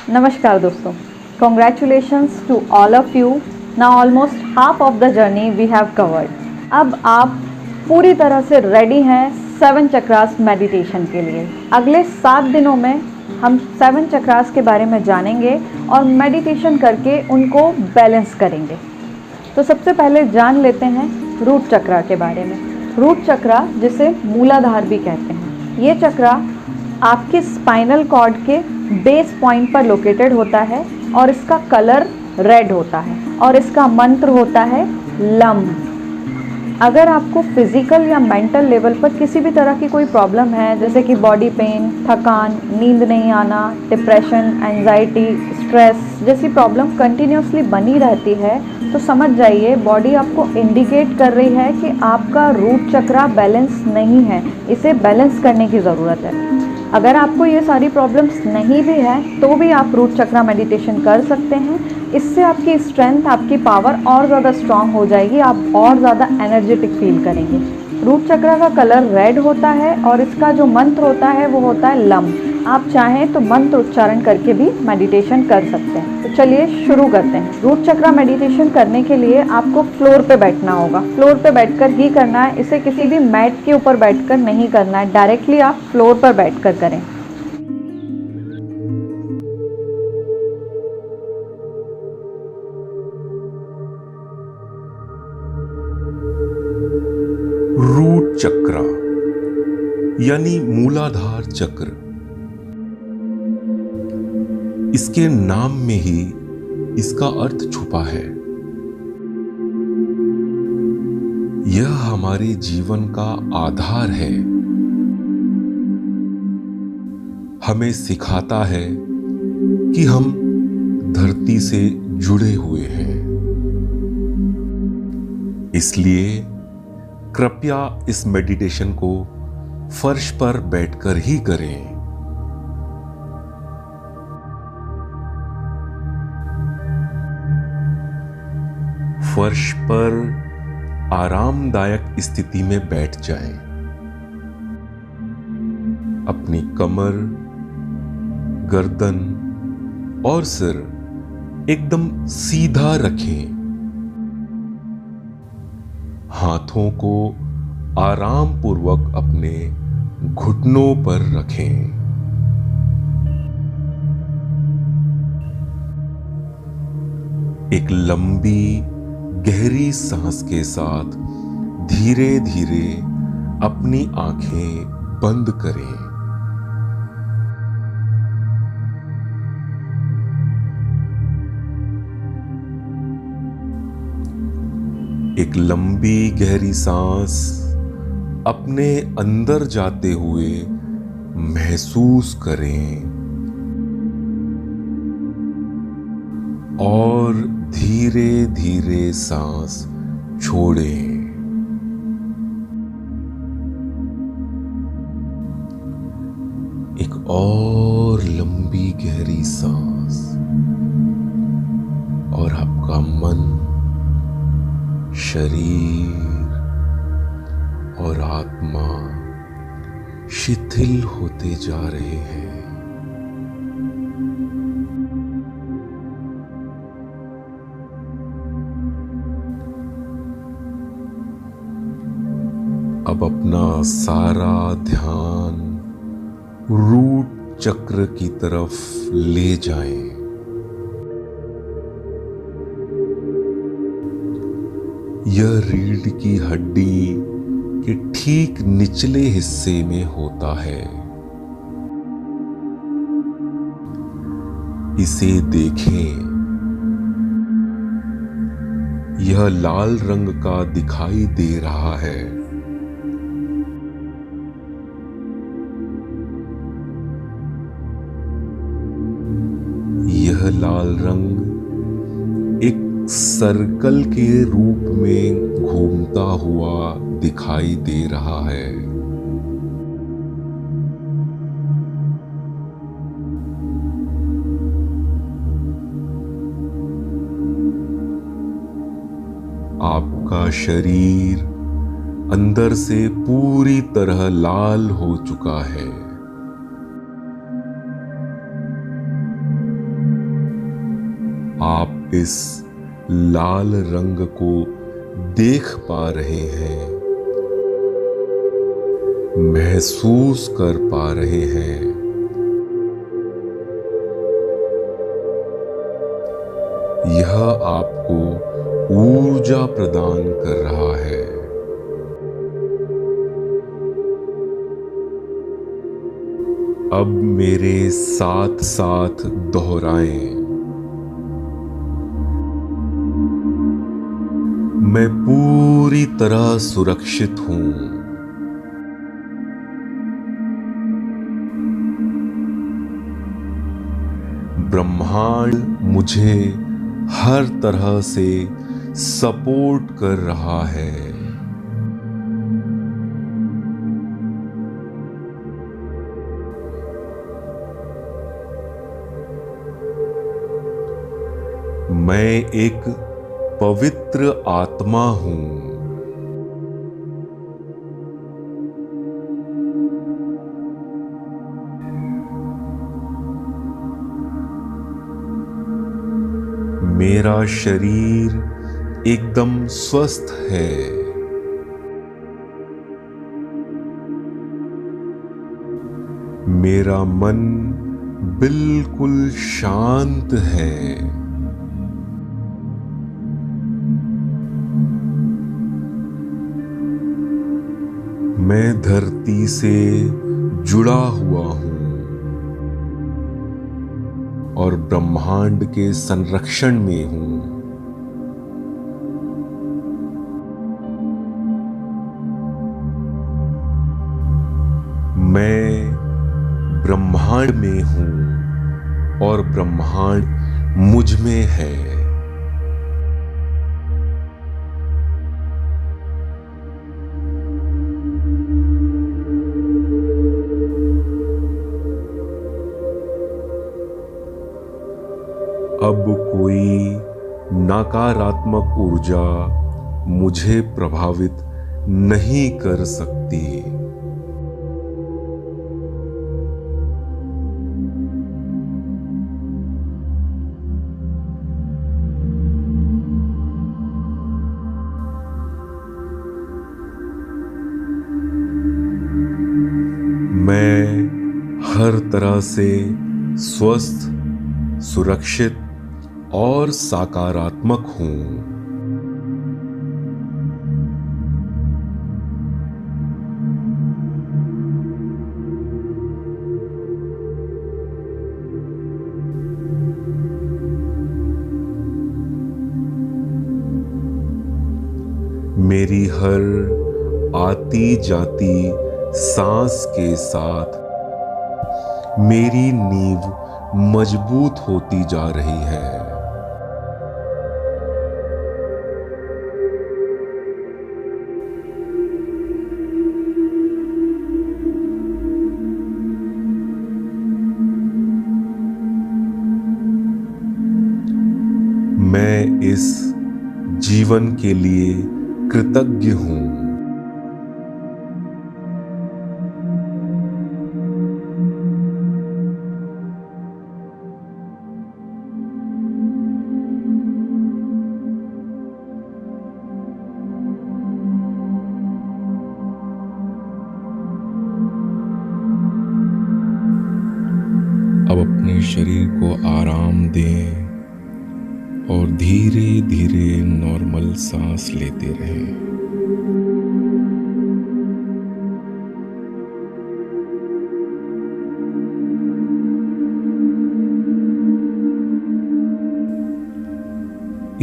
नमस्कार दोस्तों, congratulations to all of you. Now almost half of the journey we have covered. अब आप पूरी तरह से रेडी हैं 7 चक्रास मेडिटेशन के लिए। अगले 7 दिनों में हम 7 चक्रास के बारे में जानेंगे और मेडिटेशन करके उनको बैलेंस करेंगे। तो सबसे पहले जान लेते हैं रूट चक्रा के बारे में। रूट चक्रा जिसे मूलाधार भी कहते हैं, ये चक्रा आपके स्पाइनल कॉर्ड के बेस पॉइंट पर लोकेटेड होता है और इसका कलर रेड होता है और इसका मंत्र होता है लम। अगर आपको फिजिकल या मेंटल लेवल पर किसी भी तरह की कोई प्रॉब्लम है, जैसे कि बॉडी पेन, थकान, नींद नहीं आना, डिप्रेशन, एंजाइटी, स्ट्रेस जैसी प्रॉब्लम कंटिन्यूसली बनी रहती है, तो समझ जाइए बॉडी आपको इंडिकेट कर रही है कि आपका रूट चक्रा बैलेंस नहीं है, इसे बैलेंस करने की ज़रूरत है। अगर आपको ये सारी प्रॉब्लम्स नहीं भी है तो भी आप रूट चक्रा मेडिटेशन कर सकते हैं। इससे आपकी स्ट्रेंथ, आपकी पावर और ज़्यादा स्ट्रांग हो जाएगी, आप और ज़्यादा एनर्जेटिक फील करेंगे। रूट चक्रा का कलर रेड होता है और इसका जो मंत्र होता है वो होता है लम। आप चाहें तो मंत्र उच्चारण करके भी मेडिटेशन कर सकते हैं। तो चलिए शुरू करते हैं। रूट चक्रा मेडिटेशन करने के लिए आपको फ्लोर पे बैठना होगा। फ्लोर पे बैठकर ही करना है, इसे किसी भी मैट के ऊपर बैठकर नहीं करना है, डायरेक्टली आप फ्लोर पर बैठकर करें। रूट चक्र यानी मूलाधार चक्र, इसके नाम में ही इसका अर्थ छुपा है। यह हमारे जीवन का आधार है, हमें सिखाता है कि हम धरती से जुड़े हुए हैं। इसलिए कृपया इस मेडिटेशन को फर्श पर बैठकर ही करें। फर्श पर आरामदायक स्थिति में बैठ जाएं। अपनी कमर, गर्दन और सिर एकदम सीधा रखें। हाथों को आराम पूर्वक अपने घुटनों पर रखें। एक लंबी गहरी सांस के साथ धीरे धीरे अपनी आंखें बंद करें। एक लंबी गहरी सांस अपने अंदर जाते हुए महसूस करें और धीरे धीरे सांस छोड़ें। एक और लंबी गहरी सांस और आपका मन, शरीर और आत्मा शिथिल होते जा रहे हैं। अब अपना सारा ध्यान रूट चक्र की तरफ ले जाएं। यह रीढ़ की हड्डी के ठीक निचले हिस्से में होता है। इसे देखें, यह लाल रंग का दिखाई दे रहा है। यह लाल रंग एक सर्कल के रूप में घूमता हुआ दिखाई दे रहा है। आपका शरीर अंदर से पूरी तरह लाल हो चुका है। आप इस लाल रंग को देख पा रहे हैं, महसूस कर पा रहे हैं। यह आपको ऊर्जा प्रदान कर रहा है। अब मेरे साथ साथ दोहराएं। मैं पूरी तरह सुरक्षित हूं। ब्रह्मांड मुझे हर तरह से सपोर्ट कर रहा है। मैं एक पवित्र आत्मा हूं। मेरा शरीर एकदम स्वस्थ है। मेरा मन बिल्कुल शांत है। मैं धरती से जुड़ा हुआ हूं और ब्रह्मांड के संरक्षण में हूं। मैं ब्रह्मांड में हूं और ब्रह्मांड मुझ में है। अब कोई नकारात्मक ऊर्जा मुझे प्रभावित नहीं कर सकती। मैं हर तरह से स्वस्थ, सुरक्षित और सकारात्मक हूं। मेरी हर आती जाती सांस के साथ मेरी नींव मजबूत होती जा रही है। मैं इस जीवन के लिए कृतज्ञ हूं। अब अपने शरीर को आराम दें और धीरे धीरे नॉर्मल सांस लेते रहें।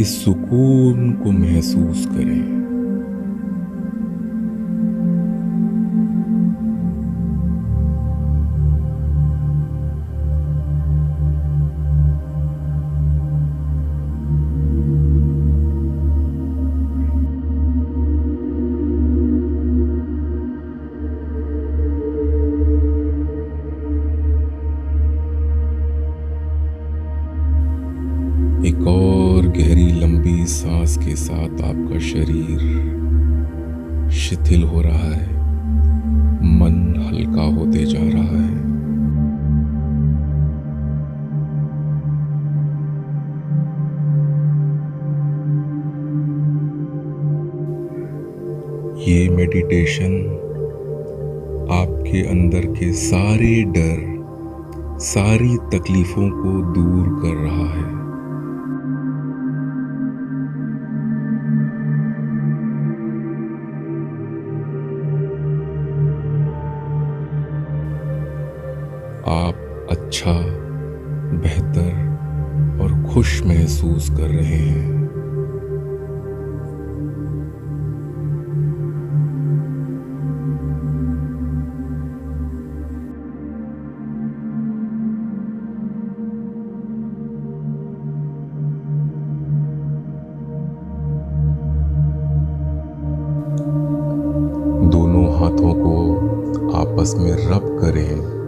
इस सुकून को महसूस करें। एक और गहरी लंबी सांस के साथ आपका शरीर शिथिल हो रहा है, मन हल्का होते जा रहा है। ये मेडिटेशन आपके अंदर के सारे डर, सारी तकलीफों को दूर कर रहा है। आप अच्छा, बेहतर और खुश महसूस कर रहे हैं। दोनों हाथों को आपस में रब करें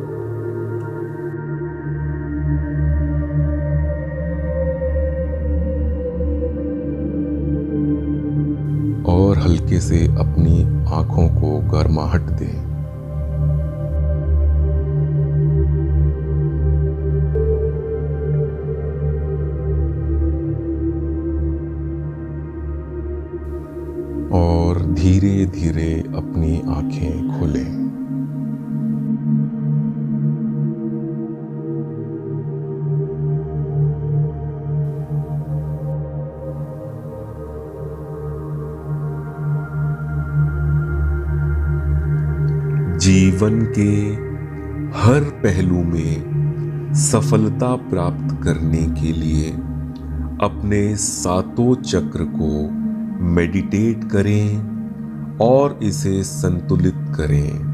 और हल्के से अपनी आंखों को गर्माहट दें। और धीरे धीरे अपनी आंखें खोलें। जीवन के हर पहलू में सफलता प्राप्त करने के लिए अपने सातों चक्र को मेडिटेट करें और इसे संतुलित करें।